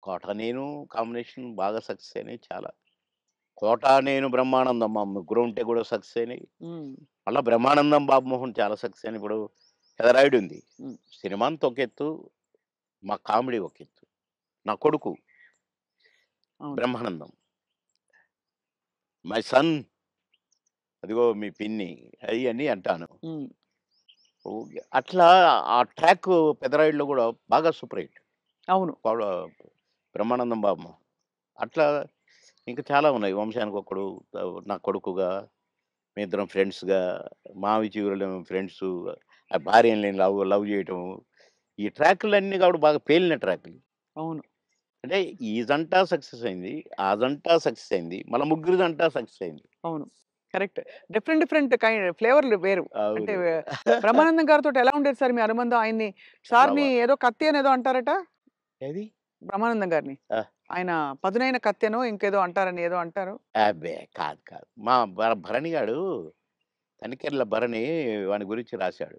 'కోట నేను' కాంబినేషన్ బాగా సక్సెస్ అయినాయి చాలా. 'కోట నేను', 'బ్రహ్మానందం' మా ముగ్గురు ఉంటే కూడా సక్సెస్ అయినాయి. హ్మ్. మళ్ళా 'బ్రహ్మానందం', 'బాబుమోహన్' చాలా సక్సెస్ అయినాయి. ఇప్పుడు 'పెదరాయుడు' ఉంది. హ్మ్. సినిమా అంతా ఒక ఎత్తు, మా కామెడీ ఒక ఎత్తు. నా కొడుకు అవును. 'బ్రహ్మానందం', 'మై సన్' అదిగో మీ పిన్ని అయ్యని అంటాను. హ్మ్. ఓకే. అట్లా ఆ ట్రాక్ 'పెదరాయుడులో' కూడా బాగా సూపర్ హిట్. అవును. పౌడ 'బ్రహ్మానందం', 'బాబుమోహన్' అట్లా ఇంకా చాలా ఉన్నాయి. 'వంశానికొక్కడు', నా కొడుకుగా, మేమిద్దరం ఫ్రెండ్స్‌గా, 'మావి చిగురులేమో' ఫ్రెండ్సు, ఆ భార్యని లవ్ లవ్ చేయటం. ఈ ట్రాకులన్నీ కూడా బాగా పేలిన ట్రాకులు. అవును. అంటే ఈ జంట సక్సెస్ అయింది. ఆ జంట సక్సెస్ అయింది. మళ్ళా ముగ్గురి జంట సక్సెస్ అయింది. అవును. కరెక్ట్. డిఫరెంట్ డిఫరెంట్ ఫ్లేవర్‌లు వేరు. అంటే అవును. బ్రహ్మానందం గారితోటి ఎలా ఉండేది సార్ మీ అనుబంధం? ఆయన్ని చాలా సార్‌ని ఏదో కత్తి అనేదో అంటారట? ఏది? బ్రహ్మానందం గారిని. ఆ! ఆయన పదునైన కత్తెనో ఇంకేదో అంటారని ఏదో అంటారు. అబ్బే! కాదు కాదు. మా భరణి గాడు తనికెళ్ళ భరణి వాని గురించి రాశాడు.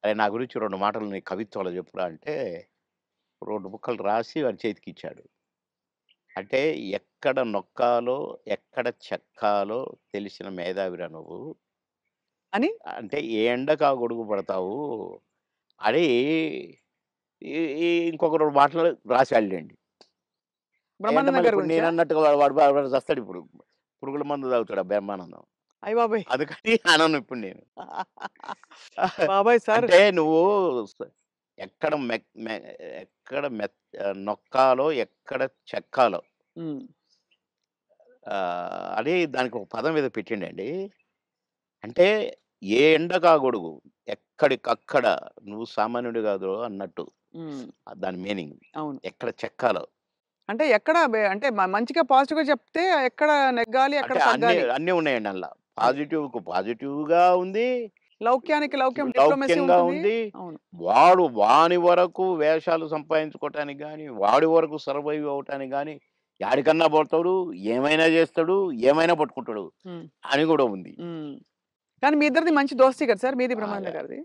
"అరేయ్! నా గురించి 2 మాటలు నీ కవిత్వంలో చెప్పురా" అంటే 2 ముక్కలు రాసి వాని చేతికిచ్చాడు. అంటే ఎక్కడ నొక్కాలో, ఎక్కడ చెక్కాలో తెలిసిన మేధావిరా నువ్వు. అని అంటే ఏ ఎండకు ఆ గొడుగు పడతావు అని ఈ ఈ ఇంకొక 2 మాటలు రాసాడులెండి. అంటే బ్రహ్మానందం మళ్ళీ గారి ఇప్పుడు గురించా? నేనన్నట్టుగా వాడు చస్తాడిప్పుడు. పురుగుల మందు తాగుతాడు ఆ బ్రహ్మానందం. అయ్య బాబోయ్! అందుకని అనను ఇప్పుడు నేను. బాబోయ్! సార్. అంటే నువ్వు స ఎక్కడ ఎక్కడ నొక్కాలో, ఎక్కడ చెక్కాలో హ్మ్. అని దానికి ఒక పదం ఏదో పెట్టిండండి. అంటే ఏ ఎండకా గొడుగు, ఎక్కడికక్కడ నువ్వు సామాన్యుడు కాదురో అన్నట్టు. హ్మ్. దాని మీనింగ్. అవును. ఎక్కడ చెక్కాలో. అంటే ఎక్కడ అంటే మంచిగా పాజిటివ్‌గా చెప్తే ఎక్కడ నెగ్గాలి, ఎక్కడ అంటే అన్నీ తగ్గాలి. అన్నీ ఉన్నాయండి అందుల. అది. పాజిటివ్‌కు పాజిటివ్‌గా ఉంది. లౌక్యానికి లౌక్యం డిప్లొమసీ లౌక్యంగా ఉంటుంది. ఉంది. అవును. వాని వరకు వేషాలు సంపాదించుకోవటానికి గాని, వాడి వరకు సర్వైవ్ అవ్వటానికి గాని, యాడికన్నా పోతాడు, ఏమైనా చేస్తాడు, ఏమైనా పట్టుకుంటాడు హ్మ్. అని కూడా ఉంది. హ్మ్. కానీ మీ ఇద్దరిది మంచి దోస్తీ కదా సార్! మీది బ్రహ్మానందం బాగా. గారిది.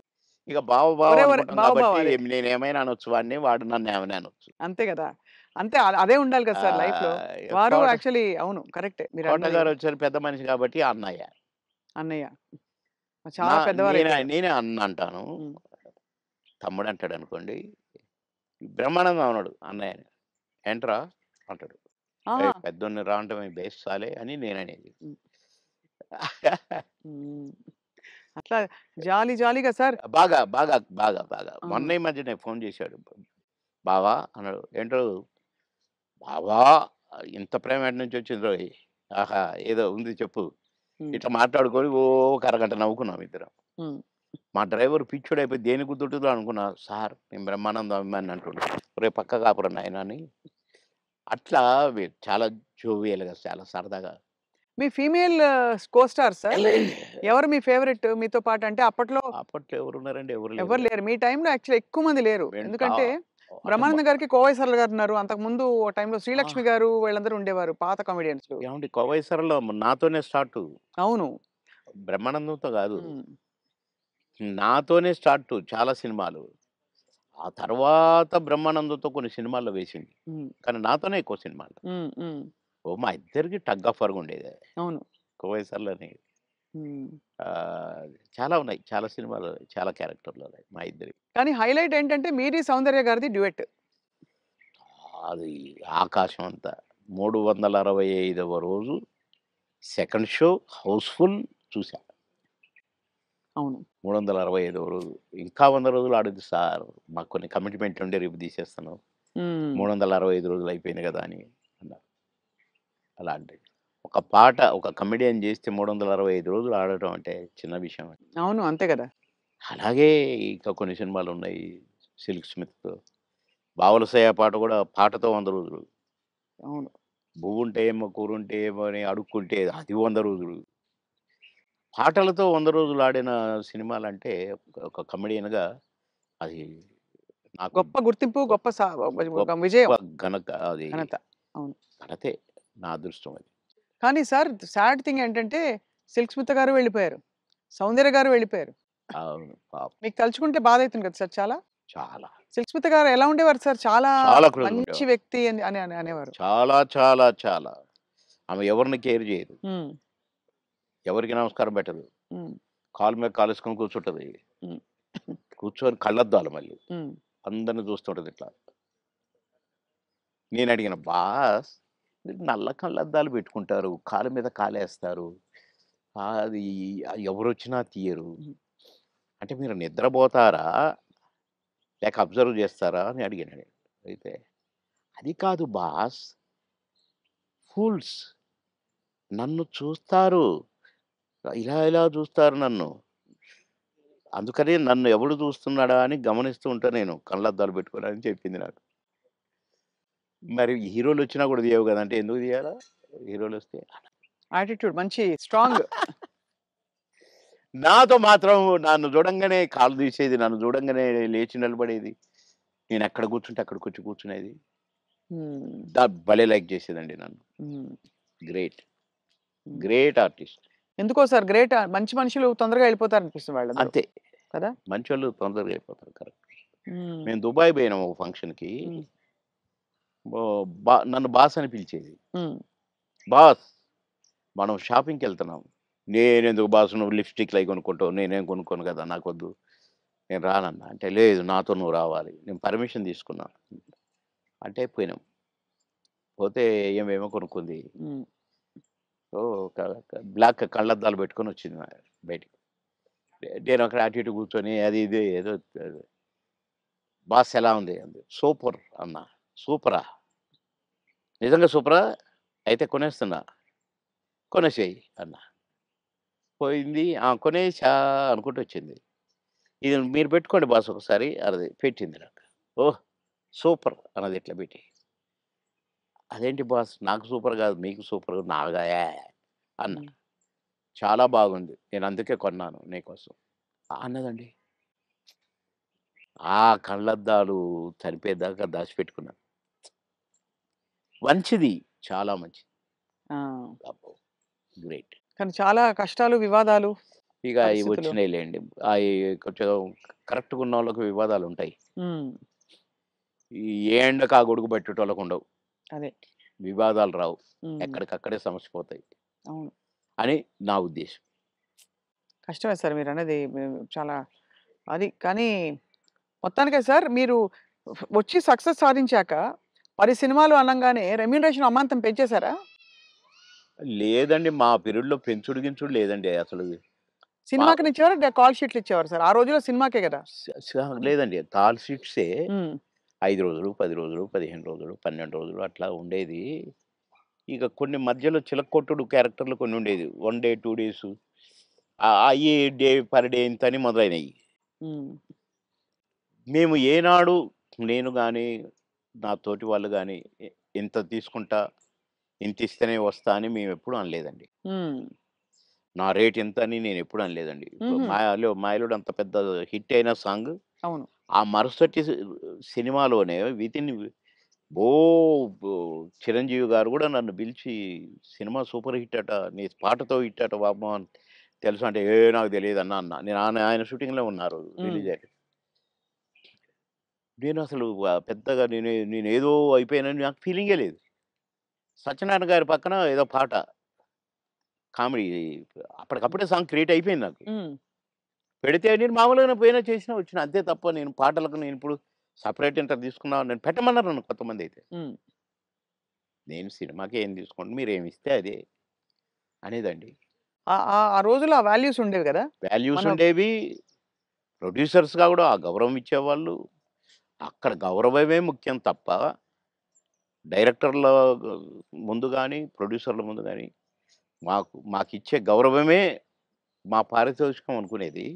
ఇక బావ బావ ఒరే! ఒరే! అనుకుంటాం బావ బావ కాబట్టి అదే. నేనేమైనా అనొచ్చు వాడిని, వాడు నన్నేమైనా అనొచ్చు. అంతే గదా! అంతే అదే ఉండాలి కదా సార్ లైఫ్‌లో. వారు కోట యాక్చువల్లీ అవును. కరెక్టే కోట మీరన్నది. గారొచ్చారు పెద్ద మనిషి కాబట్టి అన్నయ్య. అన్నయ్య. నా చాలా పెద్దవారైపోయారు. నేనే అన్న అంటాను. హ్మ్. తమ్ముడంటాడనుకోండి. బ్రహ్మానందం అనడు అన్నయ్యని. "ఏంట్రా" అంటాడు. ఆహా! "ఏయ్! పెద్దోడిని రా అంటే బేస్సాలే" అని నేననేది. హ్మ్. హ్మ్. అట్లా జాలీ జాలీగా సార్. బాగా. ఆ! మొన్న ఈ మధ్యనే ఫోను చేశాడు. "బావా" అన్నాడు. "ఏంటో బావా ఇంత ప్రేమ ఎటునుంచొచ్చిందోయ్? ఆహా! ఏదో ఉంది చెప్పు." హ్మ్. ఇట్లా మాట్లాడుకొని ఓ ఒక అరగంట నవ్వుకున్నాం ఇద్దరం. హ్మ్. మా డ్రైవర్ పిచ్చోడైపోయి దేనికి గుద్దుంటుందో అనుకున్నా. సార్ నేను బ్రహ్మానందం అభిమానిని అంటుండు. ఒరేయ్! పక్కకు ఆపురా నాయనా అని. అట్లా చాలా జోవియల్‌గా చాలా సరదాగా. మీ ఫీమేల్ కో స్టార్ సార్? ఎవరు మీ ఫేవరెట్ మీతో పాటు? అంటే అప్పట్లో అప్పట్లో ఎవరున్నారండి? ఎవరు లేరు ఎవరు కదా! లేరు. మీ టైమ్‌లో యాక్చువల్లీ ఎక్కువ మంది లేరు. వెన్ కా ఎందుకంటే అంటే బ్రహ్మానందం గారికి కోవై సరళ గారున్నారు. అంతకుముందు ఓ టైమ్‌లో శ్రీలక్ష్మి ఆ! గారు వీళ్ళందరూ ఉండేవారు పాత కామెడియన్సు. ఏవండీ 'కోవై సరళ' నాతోనే స్టార్టు. అవును. బ్రహ్మానందంతో కాదు. హ్మ్. నాతోనే స్టార్టు చాలా సినిమాలు. ఆ తర్వాత బ్రహ్మానందంతో కొన్ని సినిమాల్లో వేసింది. హ్మ్. కానీ నాతోనే ఎక్కువ సినిమాలు. హ్మ్. హ్మ్. మా ఇద్దరికి టగ్ ఆఫ్ వార్‌గా ఉండేది. అవును. 'కోవై సరళని' హ్మ్. ఆహ్, చాలా ఉన్నాయి. చాలా సినిమాలు, చాలా క్యారెక్టర్‌లున్నాయి మా ఇద్దరివి. కానీ హైలైట్ ఏంటంటే మీది సౌందర్య గారిది డ్యూయెట్. అది ఆకాశం అంత. 365వ రోజు సెకండ్ షో హౌస్‌ఫుల్ చూసా. అవును. 365వ రోజు. ఇంకా 100 రోజులు ఆడొద్దు సార్. మాకు కొన్ని కమిట్మెంట్ ఉండి రేపు తీసేస్తున్నాం. హ్మ్. 365 రోజులు అయిపోయింది కదా! అని అన్నారు. అలాంటిది. ఒక పాట ఒక కమెడియన్ చేస్తే 365 రోజులు ఆడటం అంటే చిన్న విషయం. అవును. అంతే గదా! అలాగే ఇంకా కొన్ని సినిమాలున్నాయి. 'సిల్క్ స్మిత్', 'బావలసయ్య' పాట కూడా పాటతో 100 రోజులు. అవును. 'పువ్వుంటే ఏమో కూరుంటే ఏమో' అని అడుక్కుంటే అది 100 రోజులు. పాటలతో 100 రోజులు ఆడిన సినిమాలంటే ఒక కమెడియన్‌గా అది నాకు గొప్ప గుర్తింపు, గొప్ప గొప్ప ఒక గొప్ప విజయం. అది ఘనత. అవును. ఘనతే. నా అదృష్టం అది. కానీ సార్ సాడ్ థింగ్ ఏంటంటే 'సిల్క్ స్మిత' గారు వెళ్ళిపోయారు. 'సౌందర్య' గారు వెళ్ళిపోయారు. అవును. పాపం. మీకు తలుచుకుంటే బాధైతుంది కదా సార్ చాలా? చాలా. సిల్క్ స్మిత గారు ఎలా ఉండేవారు సార్? చాలా చాలా క్లోజ్‌గా మంచి ఉండేవారు. వ్యక్తి అని అని అని అనేవారు. చాలా, చాలా, చాలా. ఆమె ఎవరిని కేర్ చేయదు. హ్మ్. ఎవరికీ నమస్కారం పెట్టదు. హ్మ్. కాలు మీద కాలేసుకొని కూర్చుంటది. హ్మ్. కూర్చొని కళ్ళద్దాలు మళ్ళీ. హ్మ్. అందరిని చూస్తుంటది ఇట్లా. నేనడిగిన, "బాస్ మీరు నల్ల కళ్ళద్దాలు పెట్టుకుంటారు. కాలు మీద కాలేస్తారు. అది ఎవరొచ్చినా తీయరు. హ్మ్. అంటే మీరు నిద్రపోతారా? లేక అబ్జర్వ్ చేస్తారా?" అని అడిగాను నేను. అయితే, "అది కాదు బాస్. ఫూల్స్ నన్ను చూస్తారు. ఇలా ఇలా చూస్తారు నన్ను. అందుకని నన్ను ఎవడు చూస్తున్నాడా అని గమనిస్తూ ఉంటా నేను కళ్ళద్దాలు పెట్టుకొని" అని చెప్పింది నాకు. మరి హీరోలొచ్చినా కూడా తీయవు గదా! అంటే ఎందుకు తీయాలా? హీరోలొస్తే? యాటిట్యూడ్ మంచి స్ట్రాంగ్. నాతో మాత్రం నన్ను చూడంగానే కాళ్ళు తీసేది. నన్ను చూడంగానే లేచి నిలబడేది. నేనెక్కడ కూర్చుంటే అక్కడికొచ్చి కూర్చునేది. హ్మ్. భలే లైక్ చేసేదండి నన్ను. హ్మ్. గ్రేట్. హ్మ్. Great artist. ఎందుకో సార్ గ్రేట్ మంచి మనుషులు తొందరగా వెళ్ళిపోతారనిపిస్తుంది వాళ్ళందరూ. అంతే. కదా! మంచోళ్ళు తొందరగా అయిపోతారు. కరెక్ట్. హ్మ్. మేము దుబాయ్ పోయినాం ఒక ఫంక్షన్‌కి. హ్మ్. నన్ను బాస్ అని పిలిచేది. హ్మ్. బాస్ మనం షాపింగ్‌కెళ్తున్నాం. నేనెందుకు బాస్ నువ్వు లిప్‌స్టిక్‌లయి కొనుక్కుంటావు. నేనేం కొనుక్కోను కదా! నాకొద్దు. నేను రానన్నా. అంటే లేదు నాతో నువ్వు రావాలి. నేను పర్మిషన్ తీసుకున్నా. అంటే పోయినాం. పోతే ఏమేమో కొనుక్కుంది. హ్మ్. ఓహ్! బ్లాక్ కళ్ళద్దాలు పెట్టుకొనొచ్చింది బయటికి. నేనక్కడ అటు ఇటు కూర్చొని అది ఇది ఏదో బాస్ ఎలా ఉంది? అంది. సూపర్ అన్నా. సూపరా? నిజంగా సూపరా? అయితే కొనేస్తున్నా. కొనేసేయి అన్నా. పోయింది. ఆ! కొనేసా అనుకుంటూ వచ్చింది. ఇది మీరు పెట్టుకోండి బాస్ ఒకసారి అన్నది. పెట్టింది నాకు. ఓహ్! సూపర్ అన్నది ఇట్లా పెట్టి. అదేంటి బాస్ నాకు సూపర్ కాదు మీకు సూపర్ నాగా అన్నా. హ్మ్. చాలా బాగుంది. నేను అందుకే కొన్నాను నీకోసం. అన్నదండి. ఆ కళ్ళద్దాలు చనిపోయేదాకా దాచిపెట్టుకున్నాను. మంచిది. చాలా మంచిది. ఆ! అబ్బో! గ్రేట్. కానీ చాలా కష్టాలు, వివాదాలు, ఇక ఇవి పరిస్థితులు. వచ్చినాయిలెండి. అయి కొంచెం కరెక్ట్‌గా ఉన్నోళ్ళకి వివాదాలుంటాయి. హ్మ్. ఈ ఏ ఎండకు ఆ గొడుగు పట్టేటోళ్ళకుండవు. అదే. వివాదాలు రావు. హ్మ్. ఎక్కడికక్కడే సమస్య పోతాయి అవును. అని నా ఉద్దేశం. కష్టమే సార్ మీరన్నది. చాలా అది కానీ మొత్తానికే సార్ మీరు వచ్చి సక్సెస్ సాధించాక 10 సినిమాలు అనంగానే రెమ్యూనరేషన్ అమాంతం పెంచేసారా? లేదండి మా పీరియడ్‌లో పెంచుడు గించుడు లేదండి అసలు. మా సినిమాకినిచ్చేవారా? కాల్ షీట్లు ఇచ్చేవారా సార్? ఆ రోజుల్లో సినిమాకే గదా! స స లేదండి. కాల్ షీట్సే హ్మ్. 5 రోజులు, 10 రోజులు, 15 రోజులు, 12 రోజులు అట్లా ఉండేది. ఇక కొన్ని మధ్యలో చిలక్కొట్టుడు క్యారెక్టర్‌లు కొన్ని ఉండేది. 1 డే, 2 డేసు అయ్యి డే పర్ డే ఇంతని మొదలైనయి. హ్మ్. మేము ఏనాడు నేను గాని, నా తోటి వాళ్ళు గాని ఇంత తీసుకుంటా, ఇంతిస్తేనే వస్తా అని మేమెప్పుడు అనలేదండి. హ్మ్. నా రేట్ ఇంత అని నేనెప్పుడు అనలేదండి. ఇప్పుడు హుహు. 'మాయలోడు' అంత పెద్ద హిట్ అయిన సాంగ్ అవును. ఆ మరుసటి సినిమాలోనే వితిన్ ఓ బో 'చిరంజీవి' గారు గూడా నన్ను పిలిచి "సినిమా సూపర్ హిట్ అట. నీ పాటతో హిట్ అట వామ్మో! అని తెలుసా?" అంటే నాకు తెలీదన్నా" అన్నా. నేను ఆయన షూటింగ్‌లో ఉన్నారు హ్మ్. రిలీజ్ అయ్యి. నేనసలు పెద్దగా నేనేదో అయిపోయానని నాకు ఫీలింగే లేదు. సత్యనారాయణ గారి పక్కన ఏదో పాట కామెడీ హ్మ్. అప్పటికప్పుడే సాంగ్ క్రియేట్ అయిపోయింది నాకు. హ్మ్. పెడితే నేను మామూలుగానే పోయినా చేసినా వచ్చినా. అంతే తప్ప నేను పాటలకు నేనిప్పుడు సెపరేట్ ఇంత తీసుకున్నా నన్ను పెట్టమన్నారు నన్ను కొంతమందైతే. హ్మ్. నేను సినిమాకి ఏం తీసుకోండి మీరేమిస్తే అదే అనేదండి. ఆ ఆ ఆ రోజుల్లో ఆ వాల్యూస్ ఉండేవి గదా! వాల్యూస్ మన ఉండేవి. ప్రొడ్యూసర్స్‌గా గూడా ఆ గౌరవం ఇచ్చేవాళ్ళు. అక్కడ గౌరవమే ముఖ్యం తప్ప డైరెక్టర్ల ముందు గాని, ప్రొడ్యూసర్ల ముందు గాని మాకిచ్చే గౌరవమే మా పారితోషికం అనుకునేది.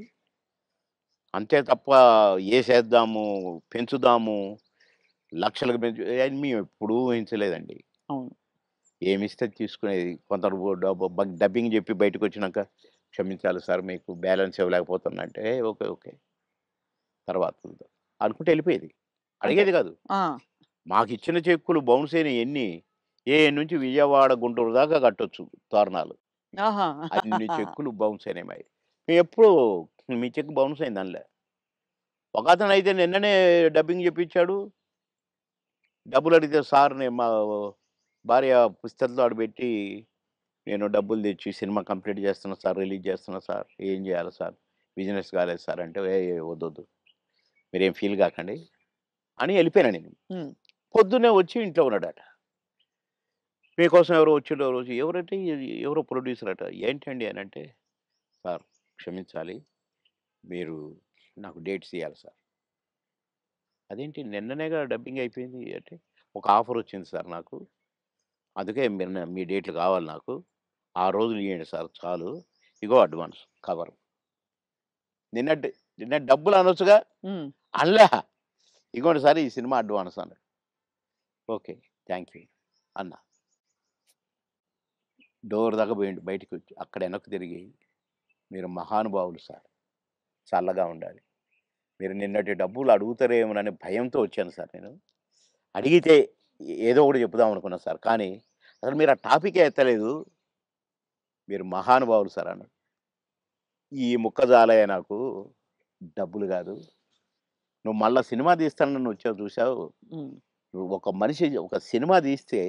అంతే తప్ప ఏసేద్దాము, పెంచుదాము, లక్షలకు అని మేమెప్పుడూ ఊహించలేదండి. అవును. ఏమిస్తే తీసుకునేది. కొందరు డబ్బింగ్ జెప్పి బయటకొచ్చినాక, "క్షమించాలి సార్ మీకు బ్యాలెన్స్ ఇవ్వలేకపోతున్నా" అంటే, ఓకే. ఓకే. తర్వాత చూద్దాం. అనుకుంటే ఎళ్ళిపోయేది. అంతే. అడిగేది గాదు. ఆ! మాకిచ్చిన చెక్కులు బౌన్స్ అయినయి ఎన్ని, నుంచి విజయవాడ, గుంటూరు దాకా కట్టొచ్చు తోరణాలు. ఆహా! అన్ని చెక్కులు బౌన్స్ అయినాయి మాయి. మేమెప్పుడు మీ చెక్ బౌన్స్ అయింది అనలే. ఒకతనైతే నిన్ననే డబ్బింగ్ చెప్పించాడు. డబ్బులడిగితే సార్ నేను మా భార్య పుస్తకంతో ఆడబెట్టి, నేను డబ్బులు తెచ్చి సినిమా కంప్లీట్ చేస్తున్నా సార్, రిలీజ్ చేస్తున్నా సార్. ఏం చేయాలి సార్? బిజినెస్ కాలేదు సార్ అంటే, వద్దొద్దు. మీరేం ఫీల్ కాకండి అని ఎళ్ళిపోయాను నేను. హ్మ్. పొద్దున్నే వచ్చి ఇంట్లో ఉన్నాడట. మీకోసం ఎవరో వచ్చిండ్రు రోజు. ఎవరంటే ఎవరో ప్రొడ్యూసర్ అట. ఏంటండి అనంటే, సార్ క్షమించాలి. మీరు నాకు డేట్స్ ఇయ్యాలి సార్. అదేంటి నిన్ననేగా డబ్బింగ్ అయిపోయింది అంటే, ఒక ఆఫర్ వచ్చింది సార్ నాకు. అందుకే మీరు మీ డేట్లు కావాలి నాకు. ఆ రోజులు ఇయ్యండి సార్ చాలు. ఇగో అడ్వాన్స్ కవరు. నిన్న నిన్న డబ్బులు అనొచ్చుగా? హ్మ్. అనలా. ఇగోండి సార్ ఈ సినిమా అడ్వాన్స్ అన్నాడు. ఓకే. థాంక్ యూ అన్నా. డోర్ దాకా పోయిండు బయటికొచ్చి. అక్కడ వెనక్కి తిరిగి, మీరు మహానుభావులు సార్. చల్లగా ఉండాలి. మీరు నిన్నటి డబ్బులు అడుగుతారేమోననే భయంతో వచ్చాను సార్ నేను. అడిగితే ఏదో ఒకటి చెప్పుదాం అనుకున్నా సార్. కానీ అసలు మీరు ఆ టాపికే ఎత్తలేదు. మీరు మహానుభావులు సార్ అన్నాడు. ఈ ముక్క చాలయ్య నాకు. డబ్బులు గాదు. నువ్వు మళ్ళా సినిమా తీస్తానని వచ్చావు చూసావు. హ్మ్. నువ్వు ఒక మనిషి ఒక సినిమా తీస్తే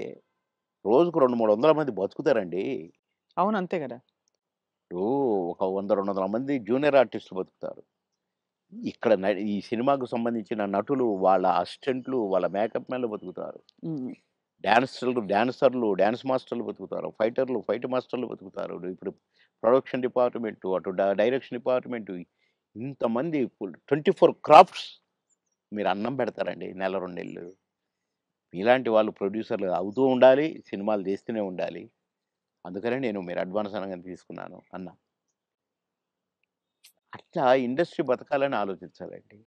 రోజుకు 200, 300 మంది బతుకుతారండి. అవును. అంతే గదా! ఇప్పుడు ఒక 100, 200 మంది జూనియర్ ఆర్టిస్టులు బతుకుతారు. ఇక్కడ ఈ సినిమాకు సంబంధించిన నటులు, వాళ్ళ అసిస్టెంట్లు, వాళ్ళ మేకప్ మ్యాన్‌లు బతుకుతారు. హ్మ్. డాన్సర్లు, డాన్స్ మాస్టర్లు బతుకుతారు. ఫైటర్లు, ఫైట్ మాస్టర్లు బతుకుతారు. ఇప్పుడు ప్రొడక్షన్ డిపార్ట్‌మెంటు, అటు డైరెక్షన్ డిపార్ట్‌మెంటు ఇంతమంది 24 క్రాఫ్ట్స్ మీరు అన్నం పెడతారండి నెల, 2 నెలలు. మీలాంటి వాళ్ళు ప్రొడ్యూసర్‌లు అవుతూ ఉండాలి. సినిమాలు తీస్తూనే ఉండాలి. అందుకనే నేను మీరు అడ్వాన్స్ అనంగానే తీసుకున్నాను అన్నా. అట్లా ఇండస్ట్రీ బతకాలని ఆలోచించాలండి.